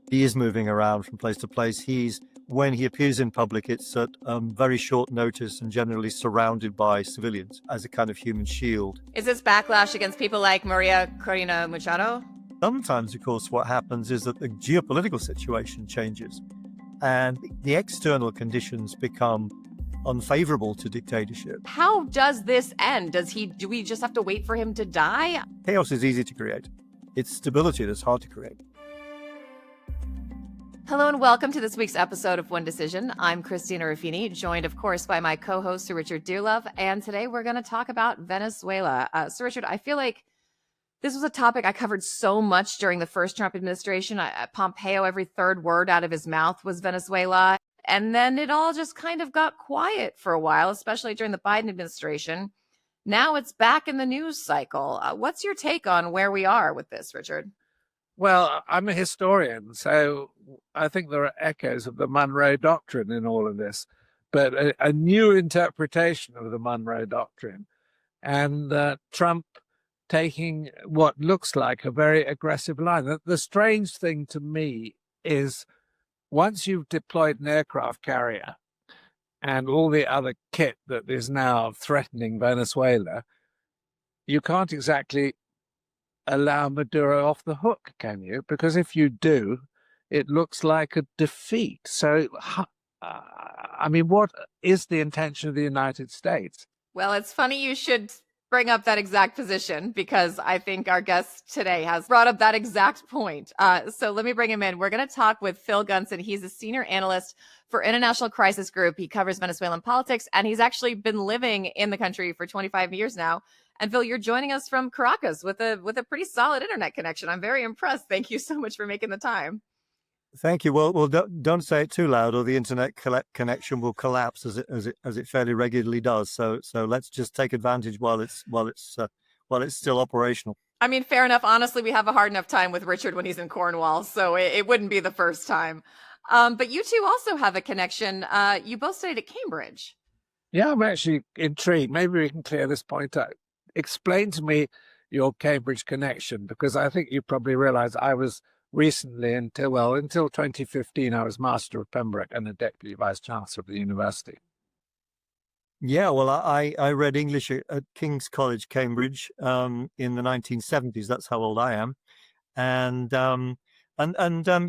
He is moving around from place to place. When he appears in public, it's at very short notice and generally surrounded by civilians as a kind of human shield. Is this backlash against people like Maria Corina Machado? Sometimes, of course, what happens is that the geopolitical situation changes and the external conditions become unfavorable to dictatorship. How does this end? Do we just have to wait for him to die? Chaos is easy to create. It's stability that's hard to create. Hello and welcome to this week's episode of One Decision. I'm Christina Ruffini, joined, of course, by my co-host, Sir Richard Dearlove. And today we're going to talk about Venezuela. Sir Richard, I feel like this was a topic I covered so much during the first Trump administration. Pompeo, every third word out of his mouth was Venezuela. And then it all just kind of got quiet for a while, especially during the Biden administration. Now it's back in the news cycle. What's your take on where we are with this, Richard? Well, I'm a historian, so I think there are echoes of the Monroe Doctrine in all of this, but a new interpretation of the Monroe Doctrine, and Trump taking what looks like a very aggressive line. The strange thing to me is once you've deployed an aircraft carrier and all the other kit that is now threatening Venezuela, you can't exactly allow Maduro off the hook, can you? Because if you do, it looks like a defeat. So, I mean, what is the intention of the United States? Well, it's funny you should bring up that exact position because I think our guest today has brought up that exact point. So let me bring him in. We're going to talk with Phil Gunson. He's a senior analyst for International Crisis Group. He covers Venezuelan politics, and he's actually been living in the country for 25 years now. And Phil, you're joining us from Caracas with a pretty solid internet connection. I'm very impressed. Thank you so much for making the time. Thank you. Well, don't say it too loud, or the internet connection will collapse as it fairly regularly does. So let's just take advantage while it's still operational. I mean, fair enough. Honestly, we have a hard enough time with Richard when he's in Cornwall, so it wouldn't be the first time. But you two also have a connection. You both studied at Cambridge. Yeah, I'm actually intrigued. Maybe we can clear this point out. Explain to me your Cambridge connection, because I think you probably realize I was recently, until 2015, I was Master of Pembroke and a Deputy Vice Chancellor of the university. Yeah, well, I read English at King's College, Cambridge, in the 1970s. That's how old I am. And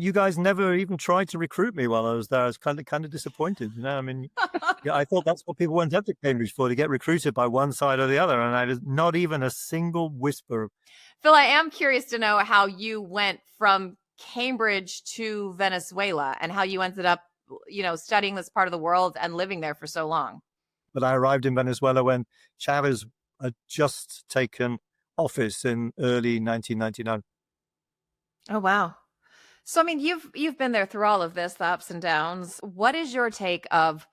you guys never even tried to recruit me while I was there. I was kind of disappointed. You know, I mean, yeah, I thought that's what people went up to Cambridge for, to get recruited by one side or the other. And I was not even a single whisper. Phil, I am curious to know how you went from Cambridge to Venezuela and how you ended up, studying this part of the world and living there for so long. But I arrived in Venezuela when Chavez had just taken office in early 1999. Oh, wow. So, I mean, you've been there through all of this, the ups and downs. What is your take of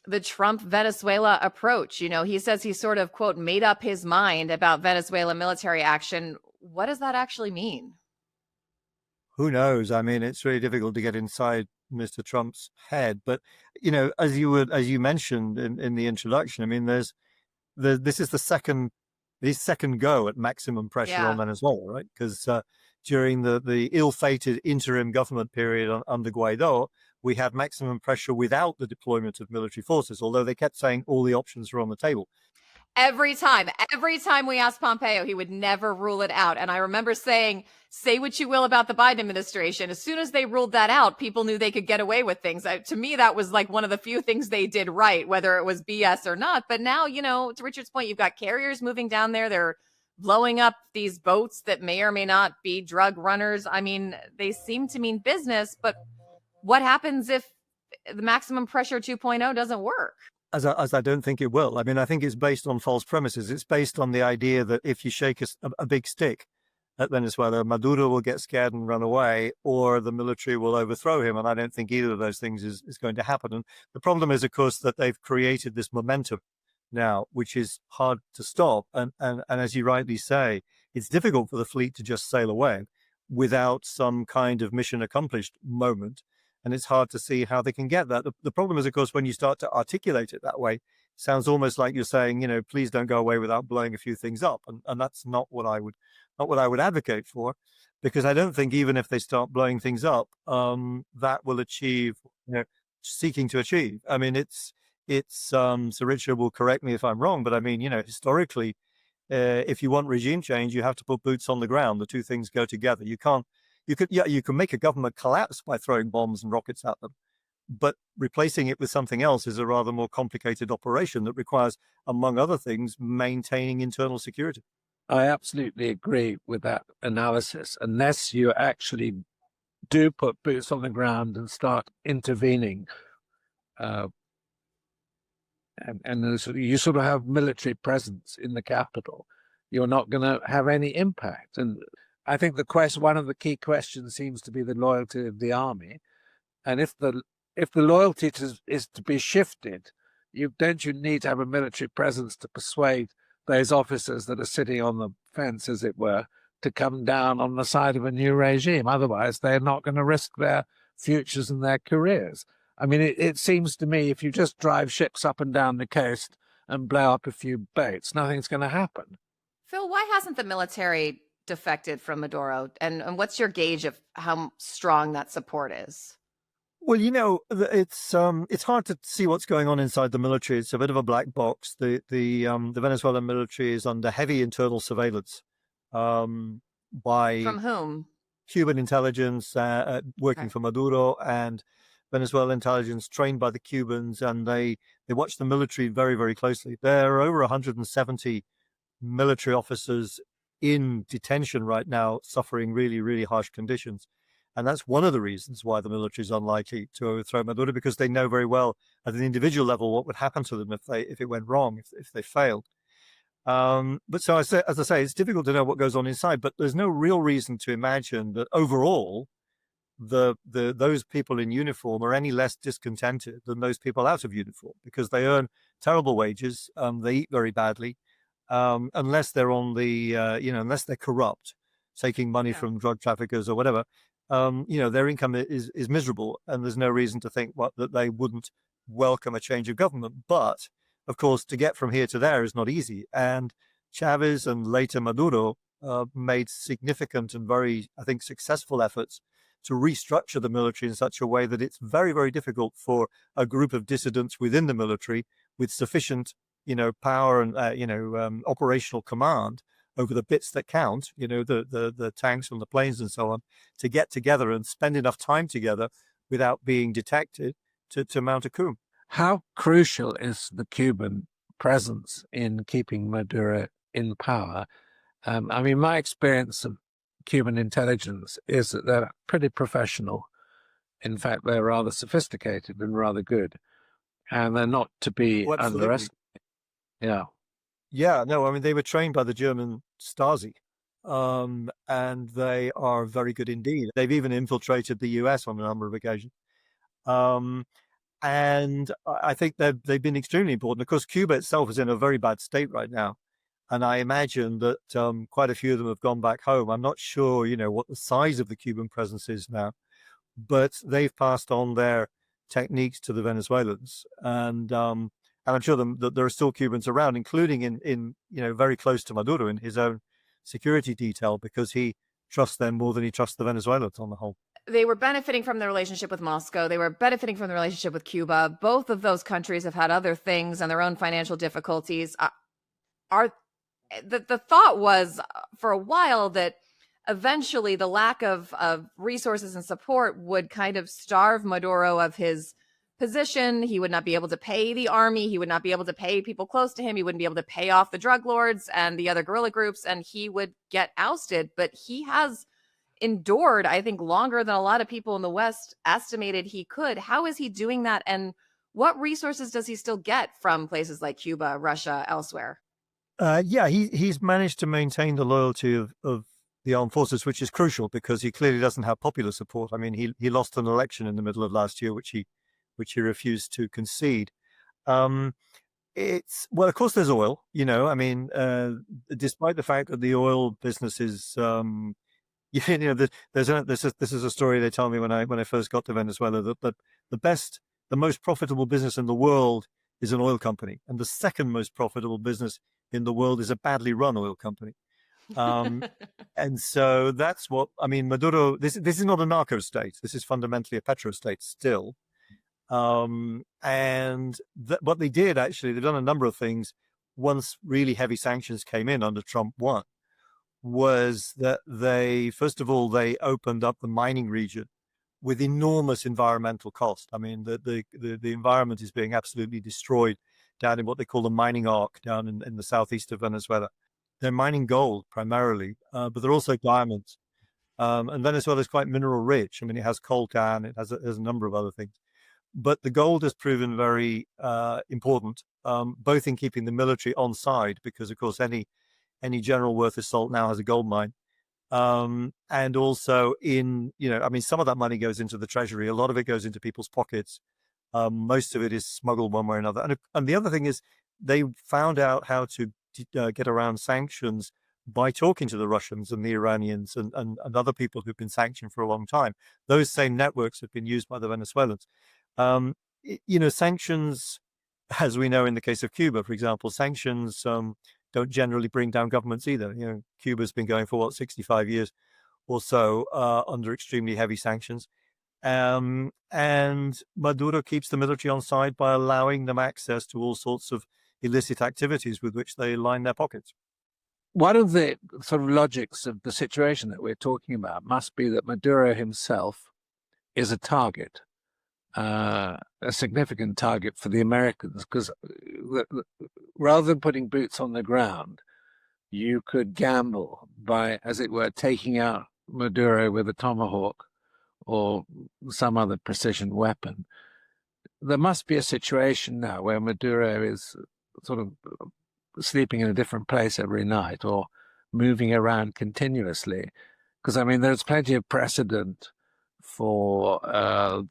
the Trump Venezuela approach? He says he sort of, quote, made up his mind about Venezuela military action. What does that actually mean? Who knows? I mean, it's really difficult to get inside Mr. Trump's head. But, as you mentioned in the introduction, I mean, this is the second go at maximum pressure on Venezuela, right? Because during the ill-fated interim government period under Guaido, we had maximum pressure without the deployment of military forces, although they kept saying all the options were on the table. Every time we asked Pompeo, he would never rule it out. And I remember saying, say what you will about the Biden administration. As soon as they ruled that out, people knew they could get away with things. To me, that was like one of the few things they did right, whether it was BS or not. But now, to Richard's point, you've got carriers moving down there. They're blowing up these boats that may or may not be drug runners. I mean, they seem to mean business, but what happens if the maximum pressure 2.0 doesn't work? As I don't think it will. I mean, I think it's based on false premises. It's based on the idea that if you shake a big stick at Venezuela, Maduro will get scared and run away, or the military will overthrow him. And I don't think either of those things is going to happen. And the problem is, of course, that they've created this momentum now, which is hard to stop. And as you rightly say, it's difficult for the fleet to just sail away without some kind of mission accomplished moment. And it's hard to see how they can get that. The problem is, of course, when you start to articulate it that way, sounds almost like you're saying, please don't go away without blowing a few things up, and that's not what I would advocate for, because I don't think even if they start blowing things up, that will achieve, seeking to achieve. I mean, it's Sir Richard will correct me if I'm wrong, but I mean, historically, if you want regime change, you have to put boots on the ground. The two things go together. You can make a government collapse by throwing bombs and rockets at them, but replacing it with something else is a rather more complicated operation that requires, among other things, maintaining internal security. I absolutely agree with that analysis. Unless you actually do put boots on the ground and start intervening, and you sort of have military presence in the capital, you're not going to have any impact. And I think one of the key questions seems to be the loyalty of the army. And if the loyalty is to be shifted, don't you need to have a military presence to persuade those officers that are sitting on the fence, as it were, to come down on the side of a new regime? Otherwise, they're not going to risk their futures and their careers. I mean, it seems to me if you just drive ships up and down the coast and blow up a few boats, nothing's going to happen. Phil, why hasn't the military defected from Maduro? And what's your gauge of how strong that support is? Well, it's hard to see what's going on inside the military. It's a bit of a black box. The Venezuelan military is under heavy internal surveillance by From whom? Cuban intelligence working for Maduro, and Venezuelan intelligence trained by the Cubans, and they watch the military very, very closely. There are over 170 military officers in detention right now, suffering really, really harsh conditions. And that's one of the reasons why the military is unlikely to overthrow Maduro, because they know very well at an individual level what would happen to them if it went wrong, if they failed. But so as I say, it's difficult to know what goes on inside, but there's no real reason to imagine that overall those people in uniform are any less discontented than those people out of uniform, because they earn terrible wages. They eat very badly, unless they're unless they're corrupt, taking money from drug traffickers or whatever. Their income is miserable, and there's no reason to think that they wouldn't welcome a change of government. But of course, to get from here to there is not easy. And Chavez and later Maduro made significant and very, I think, successful efforts to restructure the military in such a way that it's very, very difficult for a group of dissidents within the military with sufficient, power and, operational command over the bits that count, the tanks and the planes and so on, to get together and spend enough time together without being detected to mount a coup. How crucial is the Cuban presence in keeping Maduro in power? I mean, my experience of Cuban intelligence is that they're pretty professional. In fact, they're rather sophisticated and rather good, and they're not to be underestimated. Yeah. Yeah, no, I mean, they were trained by the German Stasi, and they are very good indeed. They've even infiltrated the US on a number of occasions. And I think they've been extremely important. Of course, Cuba itself is in a very bad state right now. And I imagine that quite a few of them have gone back home. I'm not sure, what the size of the Cuban presence is now, but they've passed on their techniques to the Venezuelans. And I'm sure that there are still Cubans around, including in very close to Maduro in his own security detail, because he trusts them more than he trusts the Venezuelans on the whole. They were benefiting from the relationship with Moscow. They were benefiting from the relationship with Cuba. Both of those countries have had other things and their own financial difficulties. The thought was for a while that eventually the lack of resources and support would kind of starve Maduro of his position. He would not be able to pay the army. He would not be able to pay people close to him. He wouldn't be able to pay off the drug lords and the other guerrilla groups, and he would get ousted. But he has endured, I think, longer than a lot of people in the West estimated he could. How is he doing that? And what resources does he still get from places like Cuba, Russia, elsewhere? He's managed to maintain the loyalty of the armed forces, which is crucial because he clearly doesn't have popular support. I mean, he lost an election in the middle of last year, which he refused to concede. Of course, there's oil. Despite the fact that the oil business is, this is a story they tell me when I first got to Venezuela, that the most profitable business in the world is an oil company, and the second most profitable business in the world is a badly run oil company. And so that's what I mean. Maduro. This is not a narco state. This is fundamentally a petro state still. And what they did actually, they've done a number of things. Once really heavy sanctions came in under Trump 1, was that they first of all they opened up the mining region with enormous environmental cost. I mean, the environment is being absolutely destroyed down in what they call the mining arc down in the southeast of Venezuela. They're mining gold primarily, but they're also diamonds. And Venezuela is quite mineral rich. I mean, it has coltan, it has a number of other things. But the gold has proven very important, both in keeping the military on side, because of course any general worth of salt now has a gold mine. And also in, I mean, some of that money goes into the treasury. A lot of it goes into people's pockets. Most of it is smuggled one way or another. And the other thing is they found out how to get around sanctions by talking to the Russians and the Iranians and other people who've been sanctioned for a long time. Those same networks have been used by the Venezuelans. Sanctions, as we know in the case of Cuba, for example, sanctions don't generally bring down governments either. Cuba's been going for 65 years or so under extremely heavy sanctions. And Maduro keeps the military on side by allowing them access to all sorts of illicit activities with which they line their pockets. One of the sort of logics of the situation that we're talking about must be that Maduro himself is a target, a significant target for the Americans, because rather than putting boots on the ground, you could gamble by, as it were, taking out Maduro with a tomahawk or some other precision weapon. There must be a situation now where Maduro is sort of sleeping in a different place every night or moving around continuously. Because, I mean, there's plenty of precedent for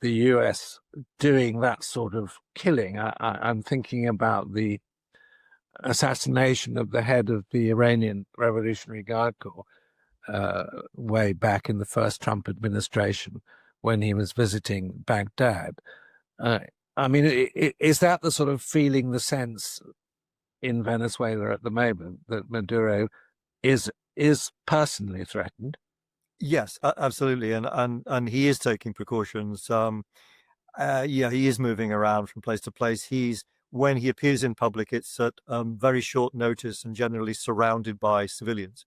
the US doing that sort of killing. I'm thinking about the assassination of the head of the Iranian Revolutionary Guard Corps way back in the first Trump administration when he was visiting Baghdad. I mean, is that the sort of feeling, the sense in Venezuela at the moment that Maduro is personally threatened? Yes, absolutely, and he is taking precautions. He is moving around from place to place. When he appears in public, it's at very short notice and generally surrounded by civilians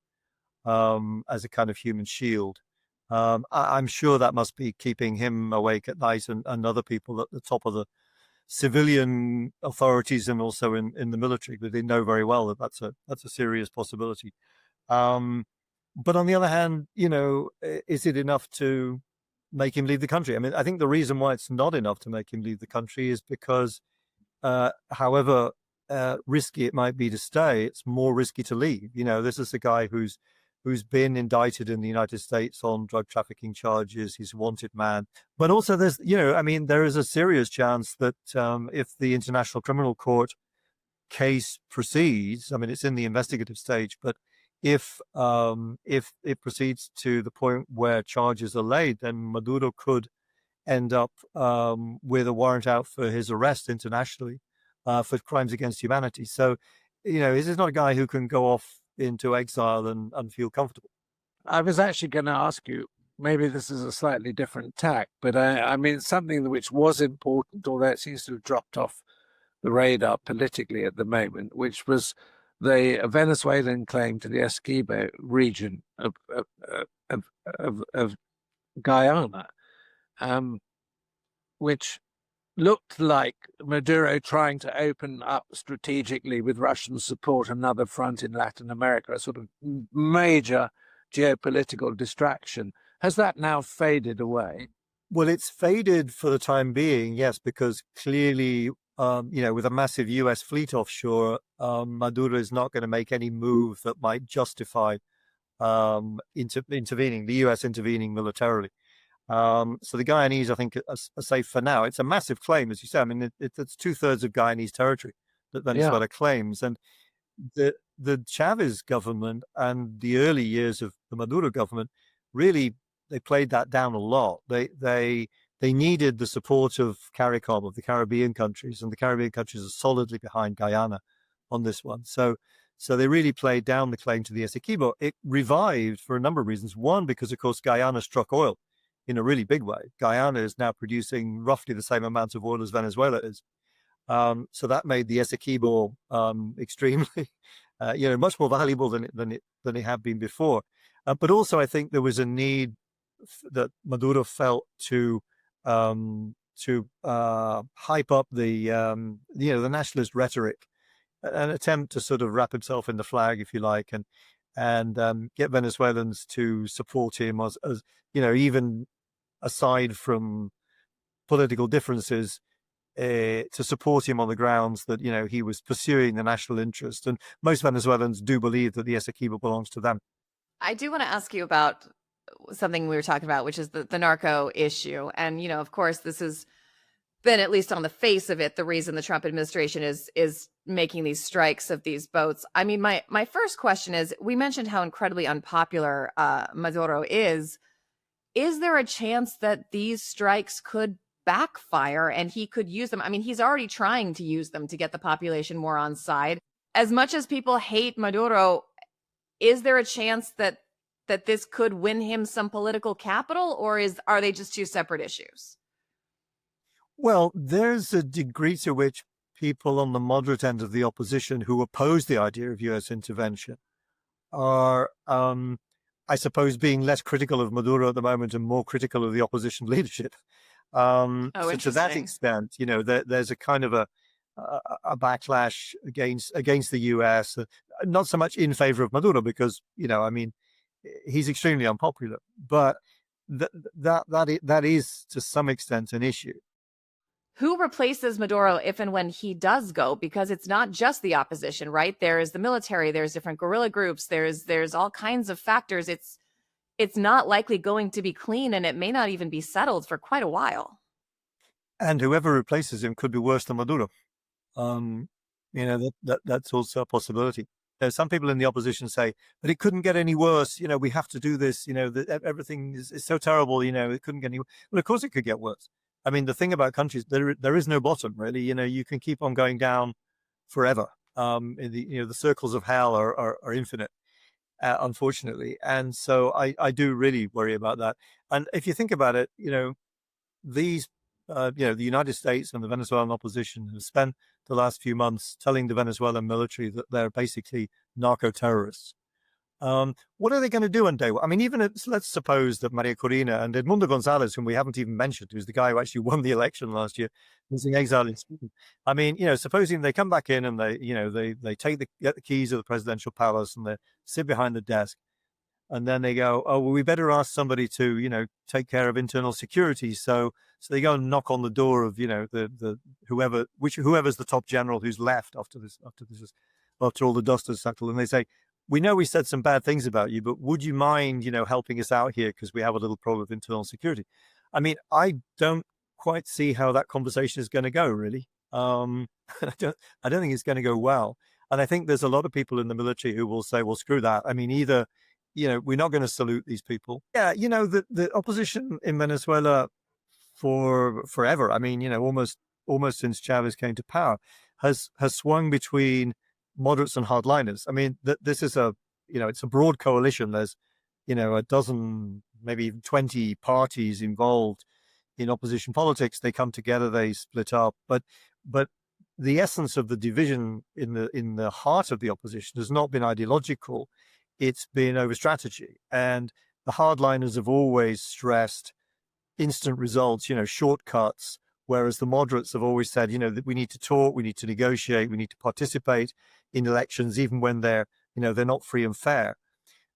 as a kind of human shield. I'm sure that must be keeping him awake at night and other people at the top of the civilian authorities and also in the military, but they know very well that that's a serious possibility. But on the other hand, is it enough to make him leave the country? I mean, I think the reason why it's not enough to make him leave the country is because however risky it might be to stay, it's more risky to leave. This is a guy who's been indicted in the United States on drug trafficking charges. He's a wanted man. But also there's, there is a serious chance that if the International Criminal Court case proceeds, I mean, it's in the investigative stage, but if it proceeds to the point where charges are laid, then Maduro could end up with a warrant out for his arrest internationally for crimes against humanity. So, this is not a guy who can go off into exile and feel comfortable. I was actually going to ask you, maybe this is a slightly different tack, but I mean, something which was important, although it seems to have dropped off the radar politically at the moment, which was the Venezuelan claim to the Essequibo region of Guyana, which looked like Maduro trying to open up strategically with Russian support another front in Latin America, a sort of major geopolitical distraction. Has that now faded away? Well, it's faded for the time being, yes, because clearly, with a massive US fleet offshore, Maduro is not going to make any move that might justify intervening, the US intervening militarily. So the Guyanese, I think, are safe for now. It's a massive claim, as you say. I mean, it's 2/3 of Guyanese territory that Venezuela claims. And the Chavez government and the early years of the Maduro government, really, they played that down a lot. They they needed the support of CARICOM, of the Caribbean countries, and the Caribbean countries are solidly behind Guyana on this one. So they really played down the claim to the Essequibo. It revived for a number of reasons. One, because of course Guyana struck oil in a really big way. Guyana is now producing roughly the same amount of oil as Venezuela is. So that made the Essequibo extremely, much more valuable than it had been before. But also, I think there was a need that Maduro felt to hype up the nationalist rhetoric, an attempt to sort of wrap himself in the flag, if you like, and get Venezuelans to support him as even aside from political differences, to support him on the grounds that he was pursuing the national interest. And most Venezuelans do believe that the Essequibo belongs to them. I do want to ask you about something we were talking about, which is the narco issue. And, of course, this has been, at least on the face of it, the reason the Trump administration is making these strikes of these boats. I mean, my first question is, we mentioned how incredibly unpopular Maduro is. Is there a chance that these strikes could backfire and he could use them? I mean, he's already trying to use them to get the population more on side. As much as people hate Maduro, is there a chance that this could win him some political capital, or are they just two separate issues? Well, there's a degree to which people on the moderate end of the opposition who oppose the idea of U.S. intervention are, I suppose, being less critical of Maduro at the moment and more critical of the opposition leadership. So to that extent, there's a kind of a backlash against the U.S., not so much in favor of Maduro because, he's extremely unpopular, but that is to some extent an issue. Who replaces Maduro if and when he does go? Because it's not just the opposition, right? There is the military, there's different guerrilla groups, there's all kinds of factors. It's not likely going to be clean, and it may not even be settled for quite a while. And whoever replaces him could be worse than Maduro. That's also a possibility. Some people in the opposition say, but it couldn't get any worse. We have to do this. That everything is so terrible. It couldn't get any worse. Well, of course it could get worse. I mean, the thing about countries, there is no bottom, really. You can keep on going down forever. The circles of hell are infinite, unfortunately. And so I do really worry about that. And if you think about it, these, the United States and the Venezuelan opposition have spent the last few months telling the Venezuelan military that they're basically narco-terrorists. What are they going to do on day one? I mean, let's suppose that Maria Corina and Edmundo Gonzalez, whom we haven't even mentioned, who's the guy who actually won the election last year, was in exile in Sweden. I mean, supposing they come back in and they get the keys of the presidential palace and they sit behind the desk, and then they go, oh, well, we better ask somebody to, take care of internal security. So they go and knock on the door of, whoever's the top general who's left after all the dust has settled, and they say, we know we said some bad things about you, but would you mind, helping us out here because we have a little problem of internal security? I mean, I don't quite see how that conversation is going to go, really. I don't think it's going to go well. And I think there's a lot of people in the military who will say, well, screw that. I mean, either, we're not going to salute these people. Yeah, the opposition in Venezuela for forever, I mean, almost since Chavez came to power, has swung between moderates and hardliners. I mean, this is it's a broad coalition. There's, a dozen, maybe even 20 parties involved in opposition politics. They come together, they split up, but the essence of the division in the heart of the opposition has not been ideological. It's been over strategy. And the hardliners have always stressed instant results, shortcuts, whereas the moderates have always said, that we need to talk, we need to negotiate, we need to participate in elections, even when they're not free and fair.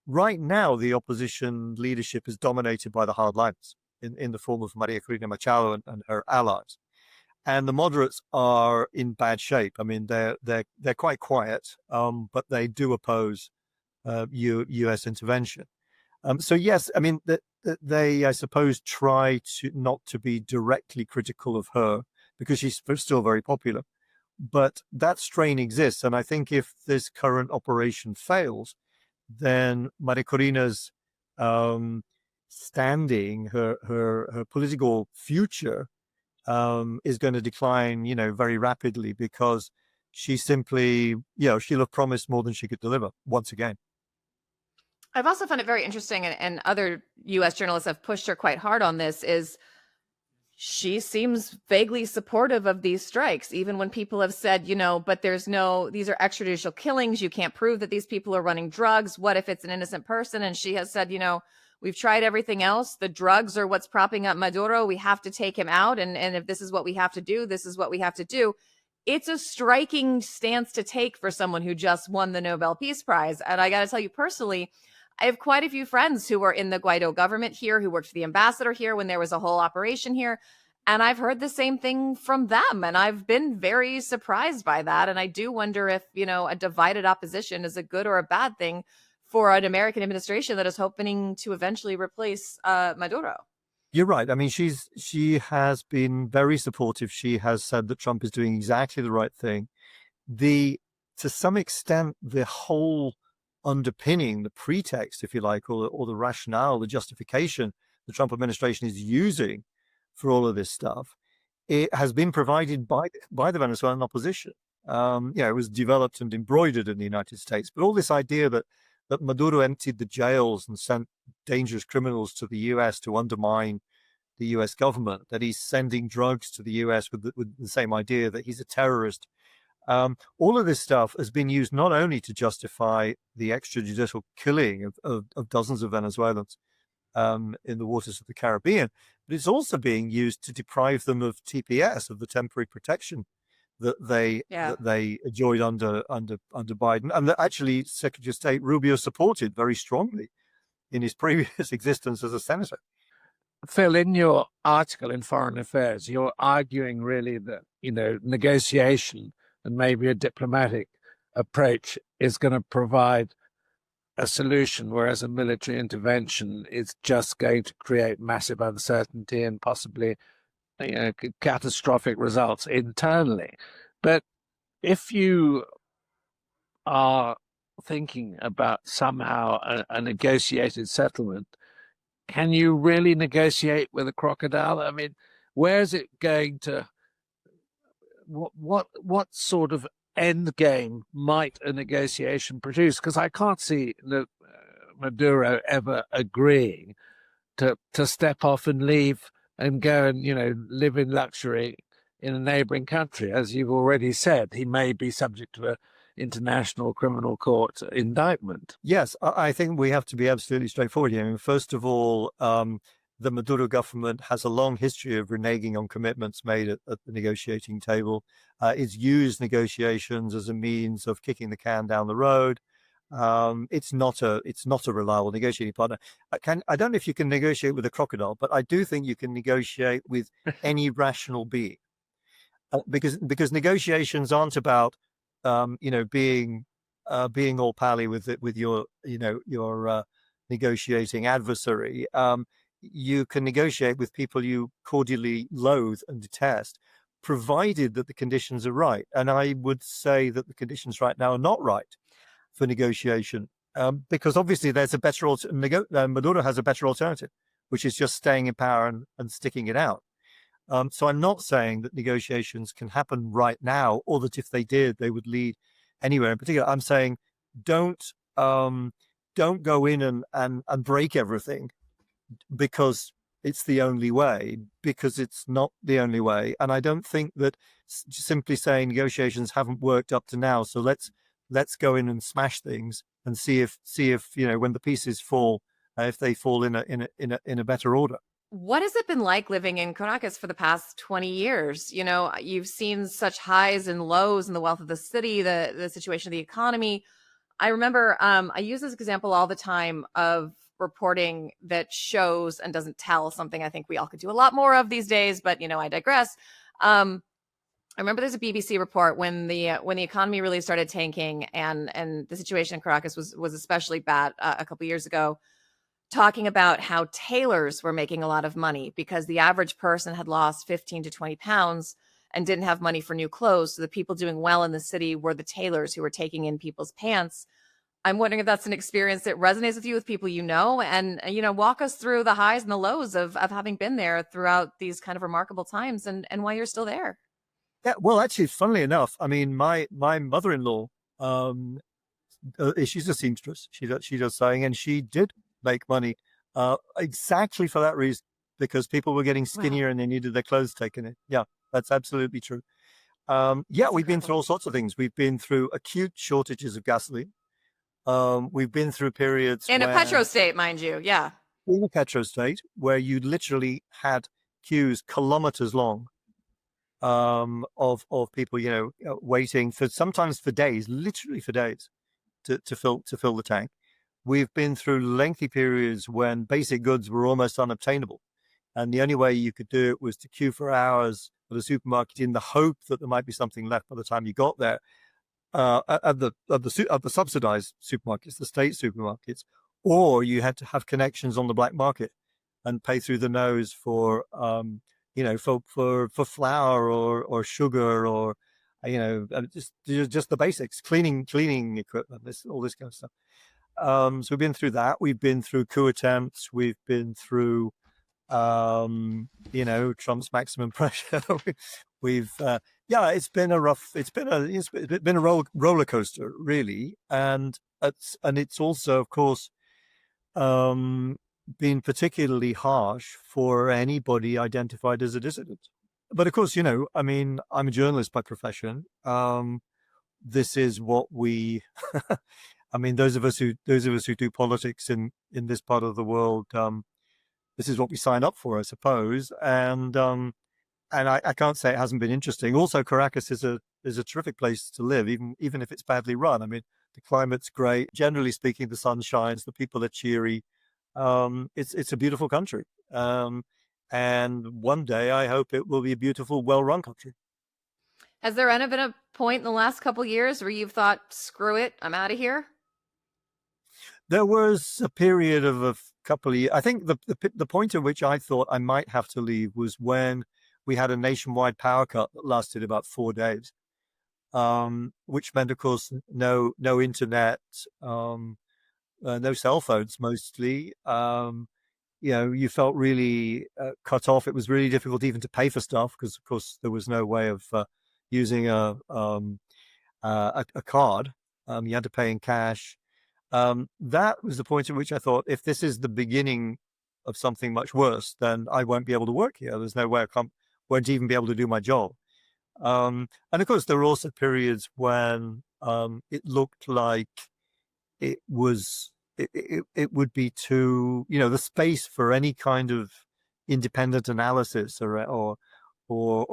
Right now, the opposition leadership is dominated by the hardliners in the form of Maria Corina Machado and her allies. And the moderates are in bad shape. I mean, they're quite quiet, but they do oppose U.S. intervention. So yes, I mean, they, I suppose, try to not to be directly critical of her because she's still very popular. But that strain exists. And I think if this current operation fails, then Maria Corina's standing, her political future is going to decline, very rapidly, because she simply, she'll have promised more than she could deliver once again. I've also found it very interesting, and other U.S. journalists have pushed her quite hard on this, is she seems vaguely supportive of these strikes, even when people have said, but these are extrajudicial killings. You can't prove that these people are running drugs. What if it's an innocent person? And she has said, we've tried everything else. The drugs are what's propping up Maduro. We have to take him out. And if this is what we have to do, this is what we have to do. It's a striking stance to take for someone who just won the Nobel Peace Prize. And I got to tell you personally, I have quite a few friends who were in the Guaido government here, who worked for the ambassador here when there was a whole operation here. And I've heard the same thing from them. And I've been very surprised by that. And I do wonder if, a divided opposition is a good or a bad thing for an American administration that is hoping to eventually replace Maduro. You're right. I mean, she has been very supportive. She has said that Trump is doing exactly the right thing. To some extent, the whole underpinning, the pretext, if you like, or the rationale, the justification the Trump administration is using for all of this stuff, it has been provided by the Venezuelan opposition. It was developed and embroidered in the United States. But all this idea that Maduro emptied the jails and sent dangerous criminals to the U.S. to undermine the U.S. government, that he's sending drugs to the U.S. with the same idea, that he's a terrorist. All of this stuff has been used not only to justify the extrajudicial killing of dozens of Venezuelans in the waters of the Caribbean, but it's also being used to deprive them of TPS, of the temporary protection that they enjoyed under Biden, and that actually Secretary of State Rubio supported very strongly in his previous existence as a senator. Phil, in your article in Foreign Affairs, you're arguing really that negotiation and maybe a diplomatic approach is going to provide a solution, whereas a military intervention is just going to create massive uncertainty and possibly catastrophic results internally. But if you are thinking about somehow a negotiated settlement, can you really negotiate with a crocodile? I mean, where is it going to? What sort of end game might a negotiation produce? Because I can't see Maduro ever agreeing to step off and leave and go and live in luxury in a neighboring country. As you've already said, he may be subject to an international criminal court indictment. Yes, I think we have to be absolutely straightforward here. I mean, first of all, the Maduro government has a long history of reneging on commitments made at the negotiating table. It's used negotiations as a means of kicking the can down the road. It's not a reliable negotiating partner. I don't know if you can negotiate with a crocodile, but I do think you can negotiate with any rational being, because negotiations aren't about being all pally with your negotiating adversary. You can negotiate with people you cordially loathe and detest, provided that the conditions are right. And I would say that the conditions right now are not right for negotiation, because obviously there's a better Maduro has a better alternative, which is just staying in power and sticking it out. So I'm not saying that negotiations can happen right now, or that if they did, they would lead anywhere in particular. I'm saying don't go in and break everything because it's the only way, because it's not the only way. And I don't think that simply saying negotiations haven't worked up to now, so let's go in and smash things and see if when the pieces fall, if they fall in a better order. What has it been like living in Caracas for the past 20 years? You've seen such highs and lows in the wealth of the city, the situation of the economy. I remember I use this example all the time of reporting that shows and doesn't tell, something I think we all could do a lot more of these days, but I digress. I remember there's a BBC report when the economy really started tanking, and the situation in Caracas was especially bad a couple years ago, talking about how tailors were making a lot of money because the average person had lost 15 to 20 pounds and didn't have money for new clothes. So the people doing well in the city were the tailors who were taking in people's pants. I'm wondering if that's an experience that resonates with you, with people you know, and walk us through the highs and the lows of having been there throughout these kind of remarkable times, and why you're still there. Yeah, well, actually, funnily enough, I mean, my mother-in-law, um, she's a seamstress. She does sewing, and she did make money exactly for that reason, because people were getting Wow, skinnier and they needed their clothes taken in. Yeah, that's absolutely true. Yeah, that's we've been through incredible. all sorts of things. We've been through acute shortages of gasoline. We've been through periods In a petro when, state, mind you. Yeah. in a petro state, where you literally had queues kilometers long, of people, waiting for sometimes for days, literally for days, to fill the tank. We've been through lengthy periods when basic goods were almost unobtainable, and the only way you could do it was to queue for hours at a supermarket in the hope that there might be something left by the time you got there. At the subsidized supermarkets, the state supermarkets, or you had to have connections on the black market and pay through the nose for for flour or sugar, or just the basics, cleaning equipment, all this kind of stuff. So we've been through that. We've been through coup attempts. We've been through Trump's maximum pressure. We've yeah, it's been a roller coaster, really, and it's also, of course, um, been particularly harsh for anybody identified as a dissident. But of course, I mean, I'm a journalist by profession. This is what we I mean, those of us who do politics in this part of the world, this is what we sign up for, I suppose. And I can't say it hasn't been interesting. Also, Caracas is a terrific place to live, even if it's badly run. I mean, the climate's great. Generally speaking, the sun shines, the people are cheery. It's a beautiful country. And one day I hope it will be a beautiful, well-run country. Has there ever been a point in the last couple years where you've thought, screw it, I'm out of here? There was a period of a couple of years. I think the point at which I thought I might have to leave was when we had a nationwide power cut that lasted about 4 days, which meant, of course, no internet, no cell phones, mostly. You felt really cut off. It was really difficult even to pay for stuff because, of course, there was no way of using a card. You had to pay in cash. That was the point at which I thought, if this is the beginning of something much worse, then I won't be able to work here. There's no way won't even be able to do my job. And of course, there were also periods when it looked like it was it would be too, the space for any kind of independent analysis or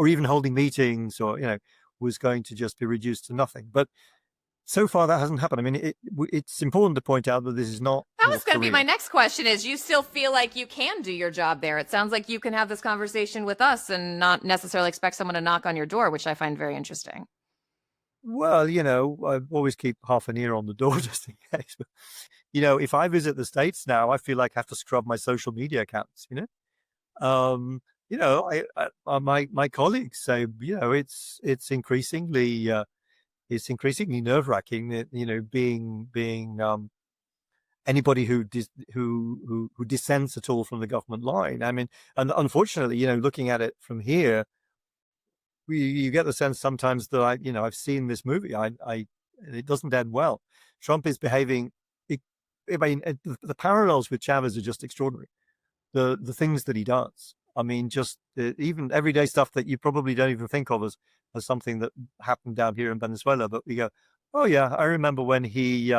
even holding meetings, or was going to just be reduced to nothing. But so far that hasn't happened. I mean, it's important to point out that this is not That was North going to be my Korea. next question, is you still feel like you can do your job there? It sounds like you can have this conversation with us and not necessarily expect someone to knock on your door, which I find very interesting. Well, I always keep half an ear on the door just in case. But, if I visit the States now, I feel like I have to scrub my social media accounts. My colleagues say, it's increasingly nerve-wracking that, being anybody who dissents at all from the government line. I mean, and unfortunately, looking at it from here, you get the sense sometimes that I've seen this movie. It doesn't end well. Trump is behaving. I mean, the parallels with Chavez are just extraordinary. The things that he does. I mean, just even everyday stuff that you probably don't even think of as something that happened down here in Venezuela. But we go, oh yeah, I remember when he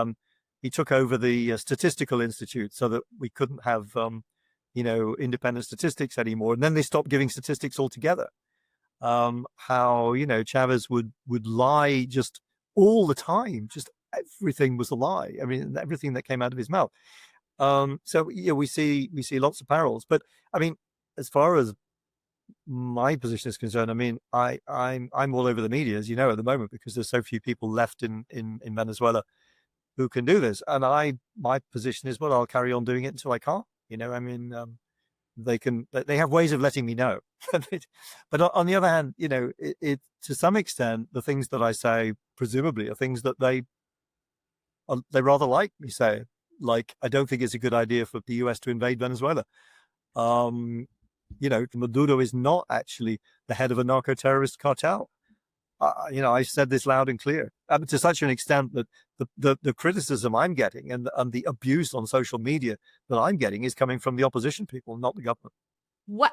took over the Statistical Institute so that we couldn't have independent statistics anymore, and then they stopped giving statistics altogether. How Chavez would lie just all the time, just everything was a lie. I mean, everything that came out of his mouth. So yeah, we see lots of parallels. But I mean, as far as my position is concerned, I mean, I'm all over the media, as you know, at the moment, because there's so few people left in Venezuela who can do this. And my position is, well, I'll carry on doing it until I can't. I mean, they have ways of letting me know. But on the other hand, it to some extent, the things that I say presumably are things that they they rather like me saying, like, I don't think it's a good idea for the US to invade Venezuela. Maduro is not actually the head of a narco-terrorist cartel. I said this loud and clear, to such an extent that the criticism I'm getting and the abuse on social media that I'm getting is coming from the opposition people, not the government.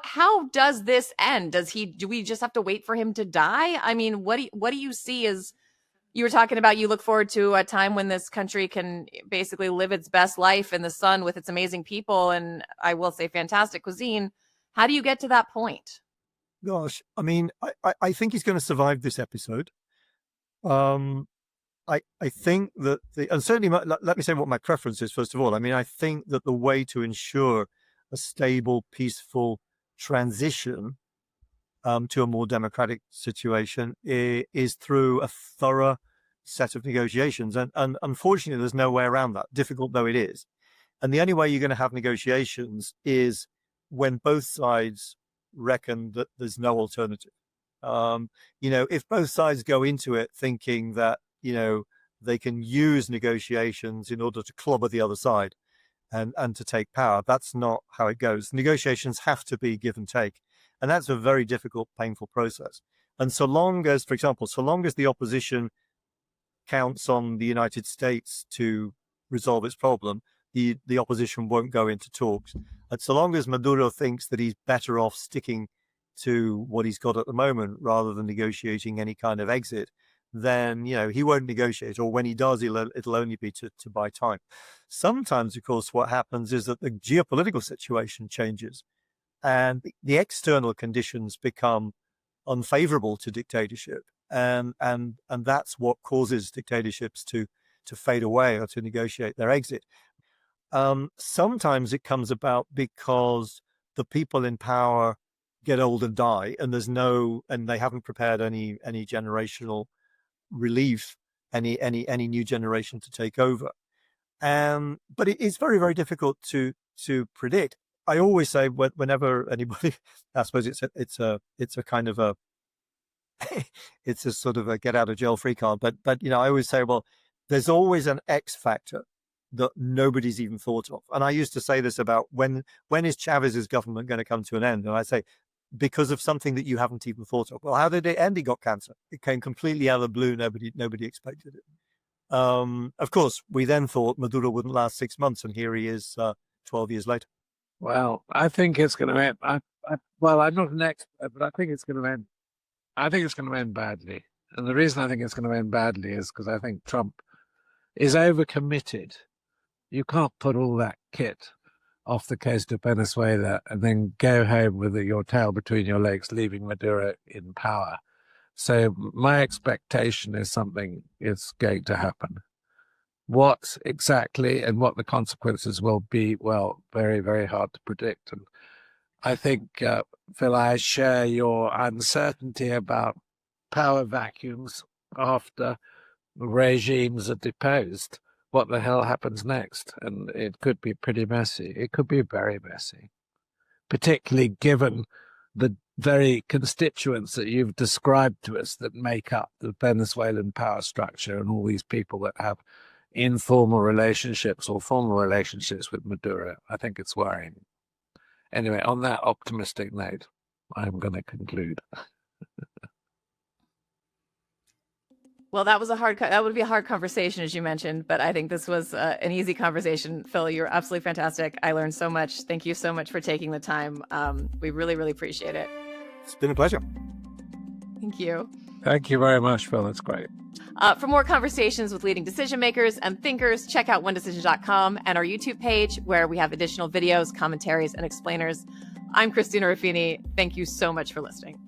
How does this end? Do we just have to wait for him to die? I mean, what do you see as, you were talking about, you look forward to a time when this country can basically live its best life in the sun with its amazing people and, I will say, fantastic cuisine. How do you get to that point? Gosh, I mean, I think he's going to survive this episode. I think that and certainly let me say what my preference is first of all. I mean, I think that the way to ensure a stable, peaceful transition to a more democratic situation is through a thorough set of negotiations, and unfortunately, there's no way around that, difficult though it is. And the only way you're going to have negotiations is when both sides reckon that there's no alternative. If both sides go into it thinking that, they can use negotiations in order to clobber the other side and to take power, that's not how it goes. Negotiations have to be give and take. And that's a very difficult, painful process. And so long as the opposition counts on the United States to resolve its problem, the opposition won't go into talks. And so long as Maduro thinks that he's better off sticking to what he's got at the moment rather than negotiating any kind of exit, then he won't negotiate, or when he does, it'll only be to buy time. Sometimes, of course, what happens is that the geopolitical situation changes and the external conditions become unfavorable to dictatorship, and that's what causes dictatorships to fade away or to negotiate their exit. Sometimes it comes about because the people in power get old and die, and they haven't prepared any generational relief, any new generation to take over. But it is very, very difficult to predict. I always say whenever anybody, I suppose it's a kind of a it's a sort of a get out of jail free card. But I always say, well, there's always an X factor that nobody's even thought of. And I used to say this about when is Chavez's government going to come to an end? And I say, because of something that you haven't even thought of. Well, how did it end? He got cancer. It came completely out of the blue. Nobody expected it. Of course, we then thought Maduro wouldn't last 6 months, and here he is 12 years later. Well, I think it's going to end. I'm not an expert, but I think it's going to end. I think it's going to end badly. And the reason I think it's going to end badly is because I think Trump is overcommitted. You can't put all that kit off the coast of Venezuela and then go home with your tail between your legs, leaving Maduro in power. So my expectation is something is going to happen. What exactly and what the consequences will be, well, very, very hard to predict. And I think, Phil, I share your uncertainty about power vacuums after regimes are deposed. What the hell happens next? And it could be pretty messy. It could be very messy, particularly given the very constituents that you've described to us that make up the Venezuelan power structure and all these people that have informal relationships or formal relationships with Maduro. I think it's worrying. Anyway, on that optimistic note, I'm going to conclude. Well, that would be a hard conversation, as you mentioned, but I think this was an easy conversation. Phil, you're absolutely fantastic. I learned so much. Thank you so much for taking the time. We really, really appreciate it. It's been a pleasure. Thank you. Thank you very much, Phil. That's great. For more conversations with leading decision makers and thinkers, check out onedecision.com and our YouTube page, where we have additional videos, commentaries, and explainers. I'm Christina Ruffini. Thank you so much for listening.